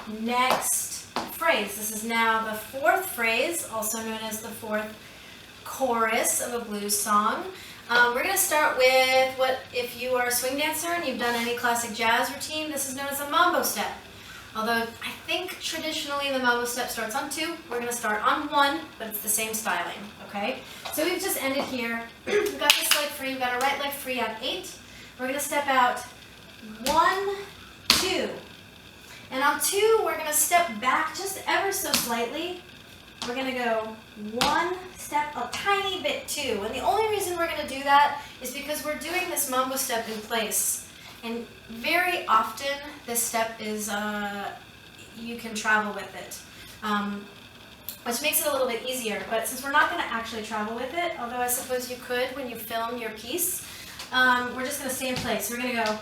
next phrase. This is now the fourth phrase, also known as the fourth chorus of a blues song. We're going to start with what, if you are a swing dancer and you've done any classic jazz routine, this is known as a mambo step. Although I think traditionally the mambo step starts on 2. We're going to start on 1, but it's the same styling, okay? So we've just ended here. We've got this leg free, we've got our right leg free on 8. We're going to step out 1, 2. And on 2, we're going to step back just ever so slightly. We're going to go 1 step, a tiny bit 2. And the only reason we're going to do that is because we're doing this mambo step in place. And very often this step is, you can travel with it, which makes it a little bit easier. But since we're not going to actually travel with it, although I suppose you could when you film your piece, we're just going to stay in place. We're going to go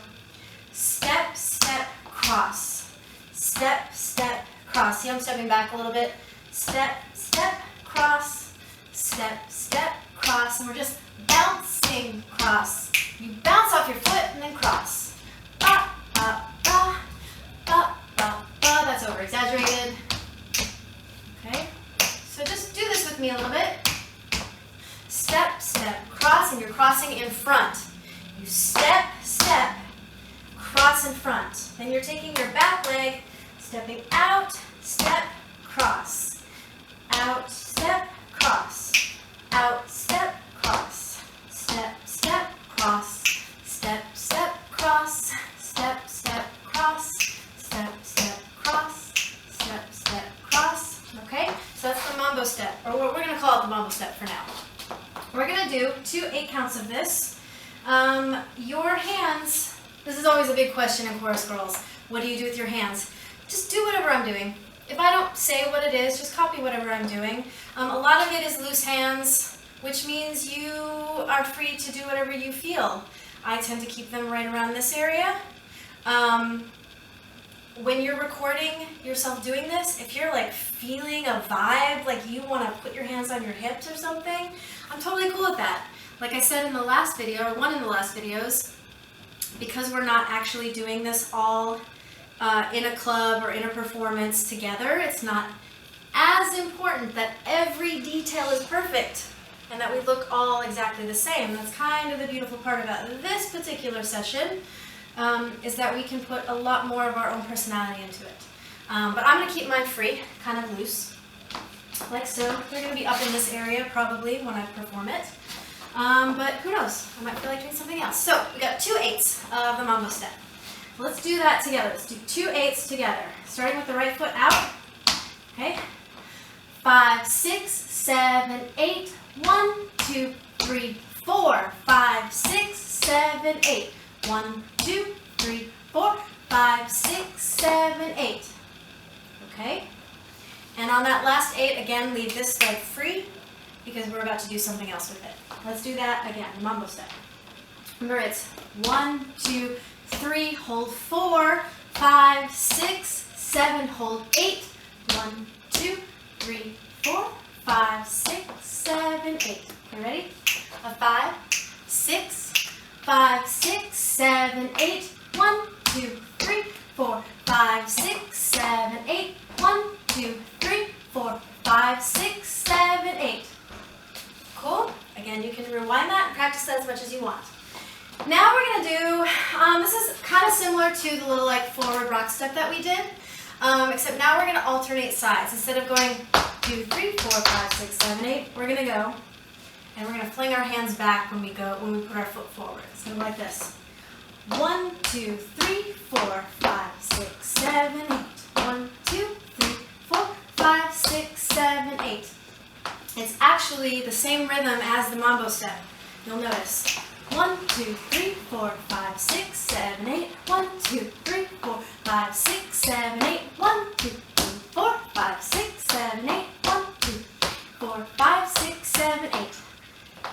step, step, cross. Step, step, cross. See, I'm stepping back a little bit. Step, step, cross. Step, step, cross. And we're just bouncing cross. You bounce off your foot and then cross. Ba, ba, ba, ba, ba, ba. That's over exaggerated. Okay? So just do this with me a little bit. Step, step, cross, and you're crossing in front. You step, step, cross in front. Then you're taking your back leg, stepping out, step, cross. Out, step, cross. Out, step, cross. Step, step, cross. Step, step, cross. Step, step, cross. Step, step, cross. Step, step, cross. Okay? So that's the mambo step, or we're going to call it the mambo step for now. We're going to do 2 8 counts of this. Your hands, this is always a big question in chorus girls. What do you do with your hands? Just do whatever I'm doing. If I don't say what it is, just copy whatever I'm doing. A lot of it is loose hands, which means you are free to do whatever you feel. I tend to keep them right around this area. When you're recording yourself doing this, if you're like feeling a vibe, like you want to put your hands on your hips or something, I'm totally cool with that. Like I said in the last video, or one of the last videos, because we're not actually doing this all in a club or in a performance together, it's not as important that every detail is perfect and that we look all exactly the same. That's kind of the beautiful part about this particular session, is that we can put a lot more of our own personality into it. But I'm going to keep mine free, kind of loose, like so. They're going to be up in this area probably when I perform it. But who knows? I might feel like doing something else. So we got 2 8s of the mambo step. Let's do that together. Let's do 2 8s together. Starting with the right foot out. Okay. 5, 6, 7, 8. 1, 2, 3, 4. 5, 6, 7, 8. 1, 2, 3, 4. 5, 6, 7, 8. Okay. And on that last 8, again, leave this leg free because we're about to do something else with it. Let's do that again, the mambo step. Remember, it's 1, 2, 3, hold 4, 5, 6, 7, hold 8, 1, 2, 3, 4, 5, 6, 7, 8. Okay, ready? A 5, 6, 5, 6, 7, 8, 1, 2, 3, 4, 5, 6, 7, 8, 1, 2, 3, 4, 5, 6, 7, 8. Cool? Again, you can rewind that and practice that as much as you want. Now we're going to do, this is kind of similar to the little like forward rock step that we did, except now we're going to alternate sides. Instead of going 2, 3, 4, 5, 6, 7, 8, we're going to go, and we're going to fling our hands back when we put our foot forward. It's going to go like this. 1, 2, 3, 4, 5, 6, 7, 8. 1, 2, 3, 4, 5, 6, 7, 8. It's actually the same rhythm as the mambo step. You'll notice. 1, 2, 3, 4, 5, 6, 7, 8. 1, 2, 3, 4, 5, 6, 7, 8. 1, 2, 3, 4, 5, 6, 7, 8. 1, 2, 4, 5, 6, 7, 8.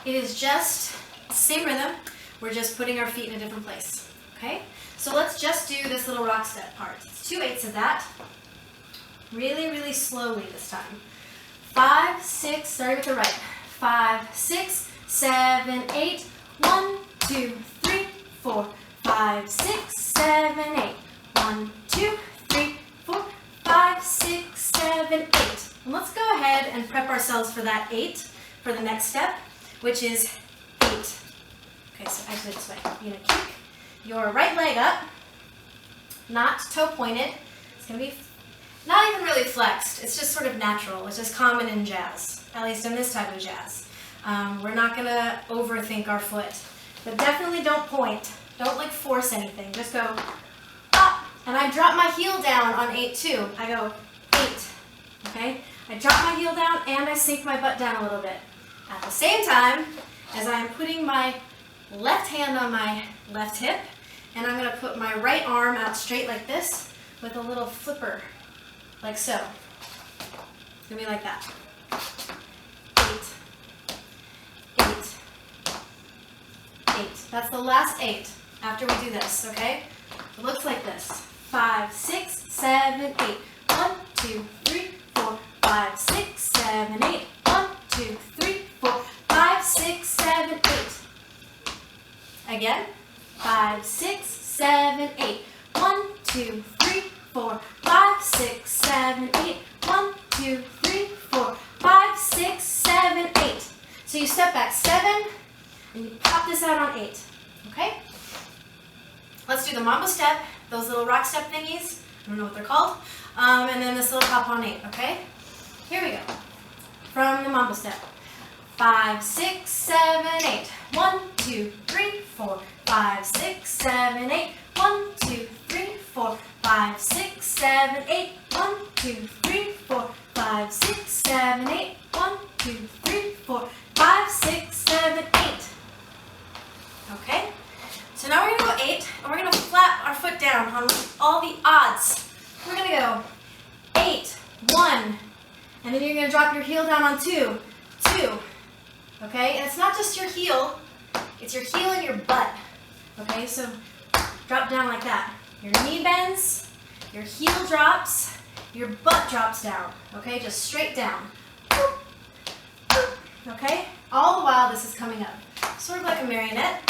It is just the same rhythm. We're just putting our feet in a different place. Okay? So let's just do this little rock step part. It's 2 8s of that. Really, really slowly this time. 5, 6, starting with the right. 5, 6, 7, 8. 1, 2, 3, 4, 5, 6, 7, 8. 1, 2, 3, 4, And let's go ahead and prep ourselves for that 8 for the next step, which is 8. Okay, so actually this way. You're gonna kick your right leg up, not toe pointed. It's gonna be not even really flexed. It's just sort of natural. It's just common in jazz, at least in this type of jazz. We're not gonna overthink our foot, but definitely don't point. Don't like force anything. Just go up, and I drop my heel down on 8 too. I go 8, okay? I drop my heel down and I sink my butt down a little bit. At the same time as I'm putting my left hand on my left hip, and I'm gonna put my right arm out straight like this with a little flipper, like so. It's gonna be like that. 8, 8, 8. That's the last 8 after we do this, okay? It looks like this. 5, 6, 7, 8. 1, 2, 3, 4, 5, 6, 7, 8. 1, 2, 3, 4, 5, 6, 7, 8. Again. 5, 6, 7, 8. 1, 2, 3, 4, 5, 6, 7, 8. 1, 2, 3, 4, 5, 6, 7, 8. So you step back 7 and you pop this out on 8. Okay? Let's do the mambo step, those little rock step thingies. I don't know what they're called. And then this little hop on 8, okay? Here we go. From the mambo step. 5, 6, 7, 8. 1, 2, 3, 4, 5, 6, 7, 8. 1, 2, 3, 4, 5, 6, 7, 8. 1, 2, 3, 4, 5, 6, 7, 8. 1, 2, 3, 4, 5, 6, 7, 8. Okay? So now we're going to go 8, and we're going to flap our foot down on all the odds. We're going to go 8, 1, and then you're going to drop your heel down on 2, 2. Okay? And it's not just your heel, it's your heel and your butt. Okay? So drop down like that. Your knee bends, your heel drops, your butt drops down. Okay? Just straight down. Okay? All the while this is coming up. Sort of like a marionette.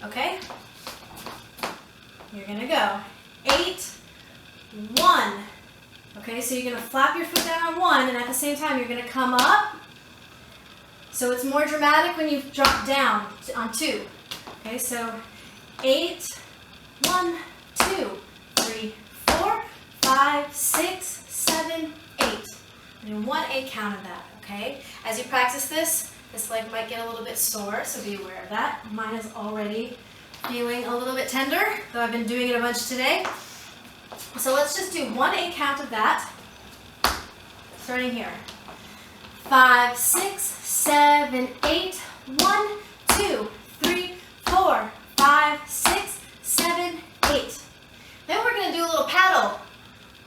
Okay? You're gonna go 8, 1. Okay, so you're gonna flap your foot down on 1, and at the same time you're gonna come up. So it's more dramatic when you drop down on 2. Okay, so 8, 1, 2, 3, 4, 5, 6, 7, 8. And 1 8 count of that, okay? As you practice this leg might get a little bit sore, so be aware of that. Mine is already feeling a little bit tender, though I've been doing it a bunch today. So let's just do 1 8 count of that, starting here. 5, 6, 7, 8, 1, 2, 3, 4, 5, 6, 7, 8. Then we're going to do a little paddle.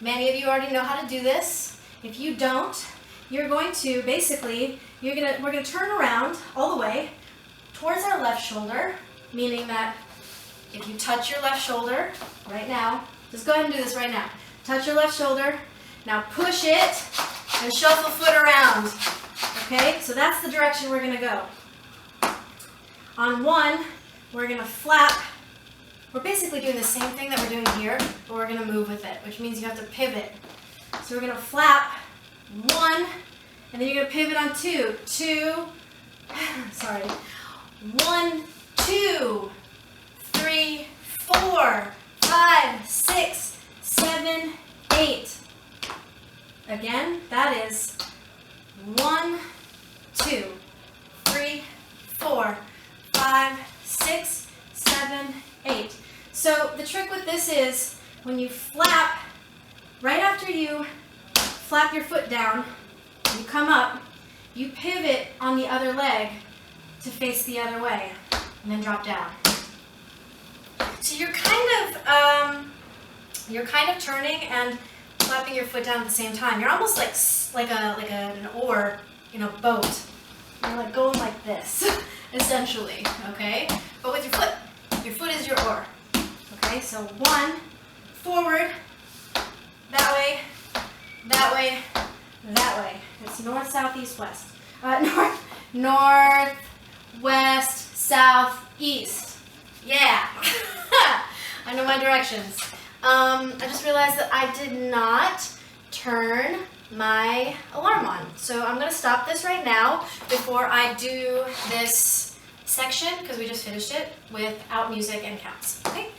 Many of you already know how to do this. If you don't, you're going to basically, we're going to turn around all the way towards our left shoulder, meaning that if you touch your left shoulder right now, just go ahead and do this right now. Touch your left shoulder. Now push it and shuffle foot around. Okay, so that's the direction we're going to go. On 1, we're going to flap. We're basically doing the same thing that we're doing here, but we're going to move with it, which means you have to pivot. So we're going to flap 1, and then you're going to pivot on 2. 2, sorry. 1, 2, 3, 4, 5, 6, 7, 8. Again, that is 1, 2, 3, 4, 5, 6, 7, 8. So the trick with this is when you flap, right after you flap your foot down, you come up, you pivot on the other leg to face the other way, and then drop down. So you're kind of turning and flapping your foot down at the same time. You're almost like an oar in a boat. You're like going like this, essentially. Okay, but with your foot. Your foot is your oar. Okay, so 1, forward, that way, that way, that way. It's north, south, east, west. North, west, south, east. Yeah. I know my directions. I just realized that I did not turn my alarm on. So I'm gonna stop this right now before I do this section, because we just finished it, without music and counts, okay?